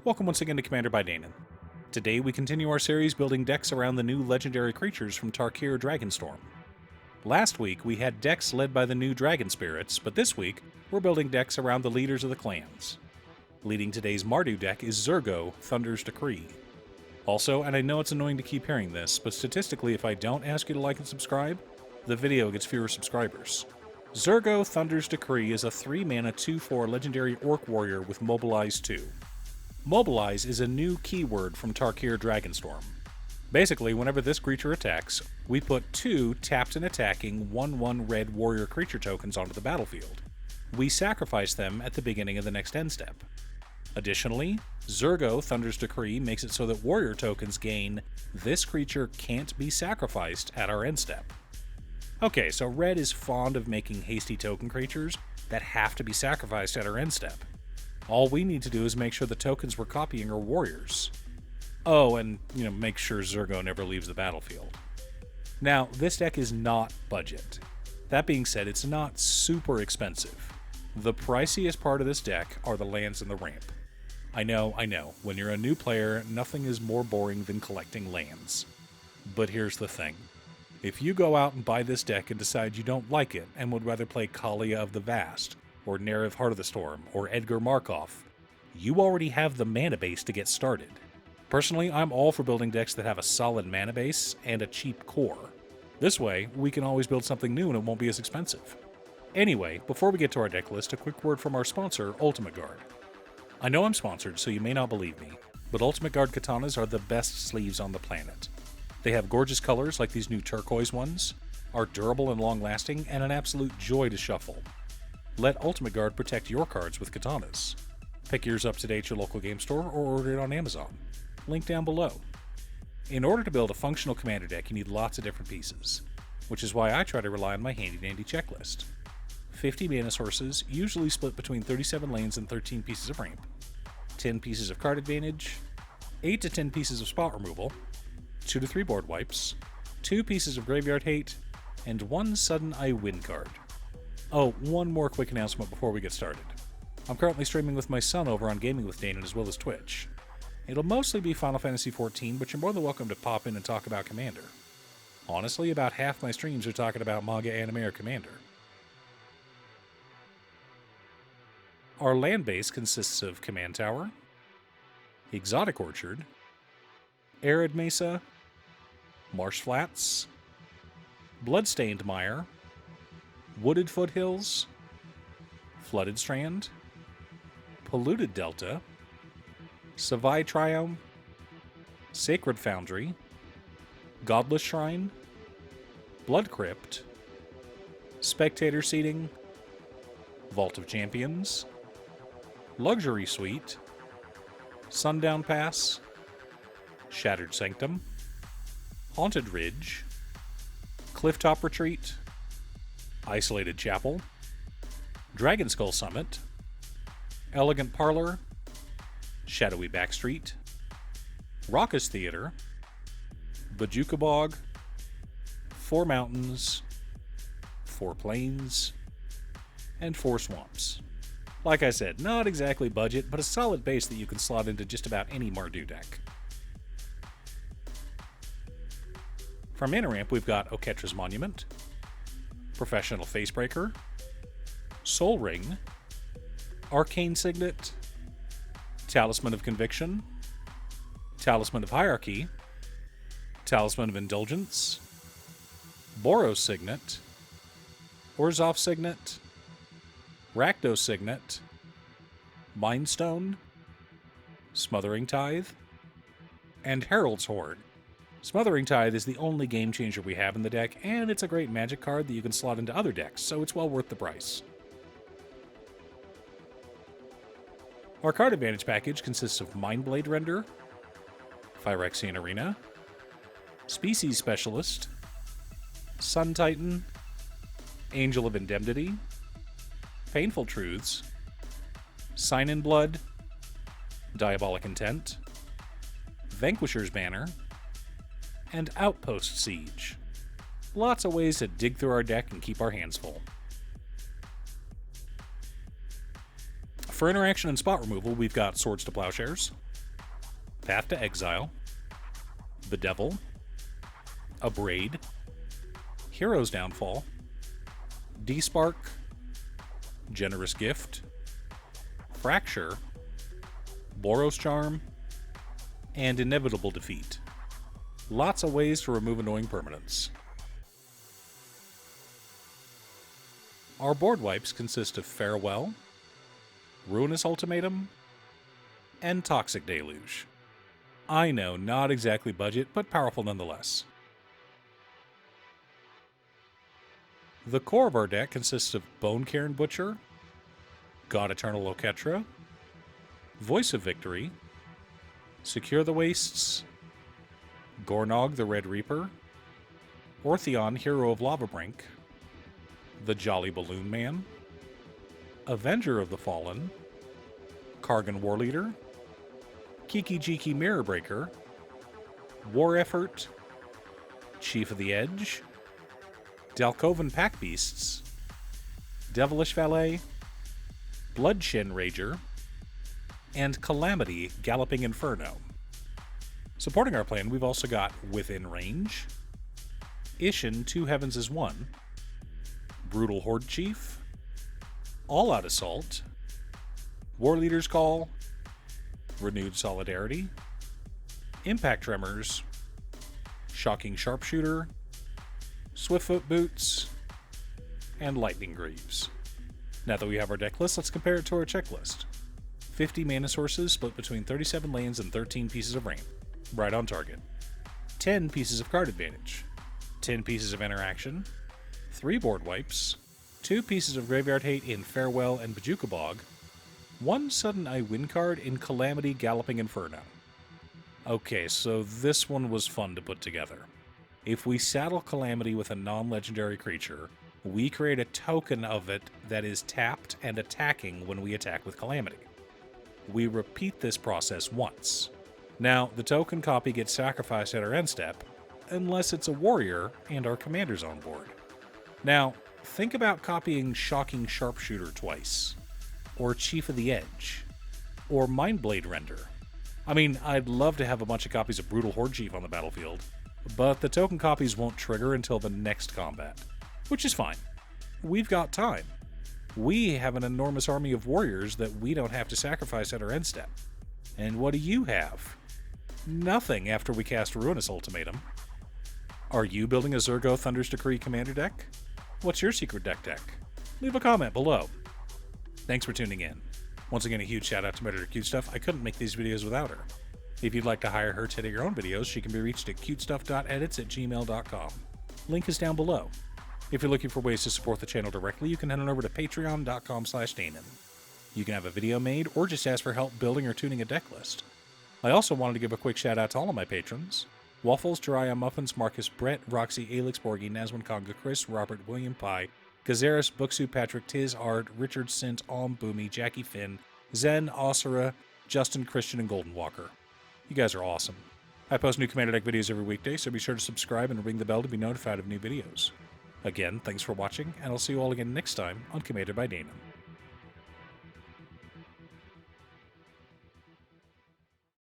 Welcome once again to Commander by Danon. Today we continue our series building decks around the new legendary creatures from Tarkir Dragonstorm. Last week we had decks led by the new dragon spirits, but this week we're building decks around the leaders of the clans. Leading today's Mardu deck is Zurgo, Thunder's Decree. Also, and I know it's annoying to keep hearing this, but statistically if I don't ask you to like and subscribe, the video gets fewer subscribers. Zurgo, Thunder's Decree is a 3-mana 2/4 legendary orc warrior with Mobilize 2. Mobilize is a new keyword from Tarkir Dragonstorm. Basically, whenever this creature attacks, we put 2 tapped and attacking 1/1 red warrior creature tokens onto the battlefield. We sacrifice them at the beginning of the next end step. Additionally, Zurgo, Thunder's Decree makes it so that warrior tokens gain "This creature can't be sacrificed" at our end step. Okay, so red is fond of making hasty token creatures that have to be sacrificed at our end step. All we need to do is make sure the tokens we're copying are warriors. Oh, and, make sure Zurgo never leaves the battlefield. Now, this deck is not budget. That being said, it's not super expensive. The priciest part of this deck are the lands and the ramp. I know, when you're a new player, nothing is more boring than collecting lands. But here's the thing. If you go out and buy this deck and decide you don't like it and would rather play Kalia of the Vast, or Nerith Heart of the Storm, or Edgar Markov, you already have the mana base to get started. Personally, I'm all for building decks that have a solid mana base and a cheap core. This way, we can always build something new and it won't be as expensive. Anyway, before we get to our deck list, a quick word from our sponsor, Ultimate Guard. I know I'm sponsored, so you may not believe me, but Ultimate Guard katanas are the best sleeves on the planet. They have gorgeous colors like these new turquoise ones, are durable and long-lasting, and an absolute joy to shuffle. Let Ultimate Guard protect your cards with katanas. Pick yours up today at your local game store or order it on Amazon. Link down below. In order to build a functional commander deck, you need lots of different pieces, which is why I try to rely on my handy-dandy checklist. 50 mana sources, usually split between 37 lanes and 13 pieces of ramp, 10 pieces of card advantage, 8 to 10 pieces of spot removal, 2 to 3 board wipes, 2 pieces of graveyard hate, and 1 sudden I win card. Oh, one more quick announcement before we get started. I'm currently streaming with my son over on Gaming with Danon as well as Twitch. It'll mostly be Final Fantasy XIV, but you're more than welcome to pop in and talk about Commander. Honestly, about half my streams are talking about manga, anime, or Commander. Our land base consists of Command Tower, Exotic Orchard, Arid Mesa, Marsh Flats, Bloodstained Mire, Wooded Foothills, Flooded Strand, Polluted Delta, Savai Triome, Sacred Foundry, Godless Shrine, Blood Crypt, Spectator Seating, Vault of Champions, Luxury Suite, Sundown Pass, Shattered Sanctum, Haunted Ridge, Clifftop Retreat, Isolated Chapel, Dragon Skull Summit, Elegant Parlor, Shadowy Backstreet, Raucous Theater, Bajuka Bog, 4 Mountains, 4 Plains, and 4 Swamps. Like I said, not exactly budget, but a solid base that you can slot into just about any Mardu deck. For mana ramp, we've got Oketra's Monument, Professional Facebreaker, Soul Ring, Arcane Signet, Talisman of Conviction, Talisman of Hierarchy, Talisman of Indulgence, Boros Signet, Orzhov Signet, Rakdos Signet, Mindstone, Smothering Tithe, and Herald's Horde. Smothering Tithe is the only game changer we have in the deck, and it's a great magic card that you can slot into other decks, so it's well worth the price. Our card advantage package consists of Mindblade Render, Phyrexian Arena, Species Specialist, Sun Titan, Angel of Indemnity, Painful Truths, Sign in Blood, Diabolic Intent, Vanquisher's Banner, and Outpost Siege. Lots of ways to dig through our deck and keep our hands full. For interaction and spot removal, we've got Swords to Plowshares, Path to Exile, Bedevil, Abrade, Hero's Downfall, Despark, Generous Gift, Fracture, Boros Charm, and Inevitable Defeat. Lots of ways to remove annoying permanents. Our board wipes consist of Farewell, Ruinous Ultimatum, and Toxic Deluge. I know, not exactly budget, but powerful nonetheless. The core of our deck consists of Bone Cairn Butcher, God Eternal Loketra, Voice of Victory, Secure the Wastes, Gornog the Red Reaper, Ortheon Hero of Lavabrink, the Jolly Balloon Man, Avenger of the Fallen, Kargan Warleader, Kiki Jiki Mirror Breaker, War Effort, Chief of the Edge, Dalkovan Pack Beasts, Devilish Valet, Bloodshin Rager, and Calamity Galloping Inferno. Supporting our plan, we've also got Within Range, Ishin 2 Heavens is 1, Brutal Horde Chief, All Out Assault, War Leader's Call, Renewed Solidarity, Impact Tremors, Shocking Sharpshooter, Swiftfoot Boots, and Lightning Greaves. Now that we have our deck list, let's compare it to our checklist. 50 mana sources split between 37 lanes and 13 pieces of rain. Right on target. 10 pieces of card advantage. 10 pieces of interaction. 3 board wipes. 2 pieces of graveyard hate in Farewell and Bajuka Bog. 1 sudden I win card in Calamity Galloping Inferno. Okay, so this one was fun to put together. If we saddle Calamity with a non-legendary creature, we create a token of it that is tapped and attacking when we attack with Calamity. We repeat this process once. Now, the token copy gets sacrificed at our end step, unless it's a warrior and our commander's on board. Now, think about copying Shocking Sharpshooter twice, or Chief of the Edge, or Mindblade Render. I mean, I'd love to have a bunch of copies of Brutal Horde Chief on the battlefield, but the token copies won't trigger until the next combat, which is fine. We've got time. We have an enormous army of warriors that we don't have to sacrifice at our end step. And what do you have? Nothing after we cast Ruinous Ultimatum. Are you building a Zurgo Thunder's Decree commander deck? What's your secret deck? Leave a comment below. Thanks for tuning in. Once again, a huge shout out to my editor Cutestuff. I couldn't make these videos without her. If you'd like to hire her to edit your own videos, she can be reached at cutestuff.edits@gmail.com. Link is down below. If you're looking for ways to support the channel directly, you can head on over to patreon.com/Danon. You can have a video made or just ask for help building or tuning a deck list. I also wanted to give a quick shout out to all of my patrons: Waffles, Jiraiya, Muffins, Marcus, Brett, Roxy, Alix, Borgie, Nazwin, Conga, Chris, Robert, William Pye, Gazaris, Booksu, Patrick, Tiz, Art, Richard, Sint, Alm, Boomy, Jackie Finn, Zen, Osira, Justin, Christian, and Golden Walker. You guys are awesome. I post new Commander Deck videos every weekday, so be sure to subscribe and ring the bell to be notified of new videos. Again, thanks for watching, and I'll see you all again next time on Commander by Danon.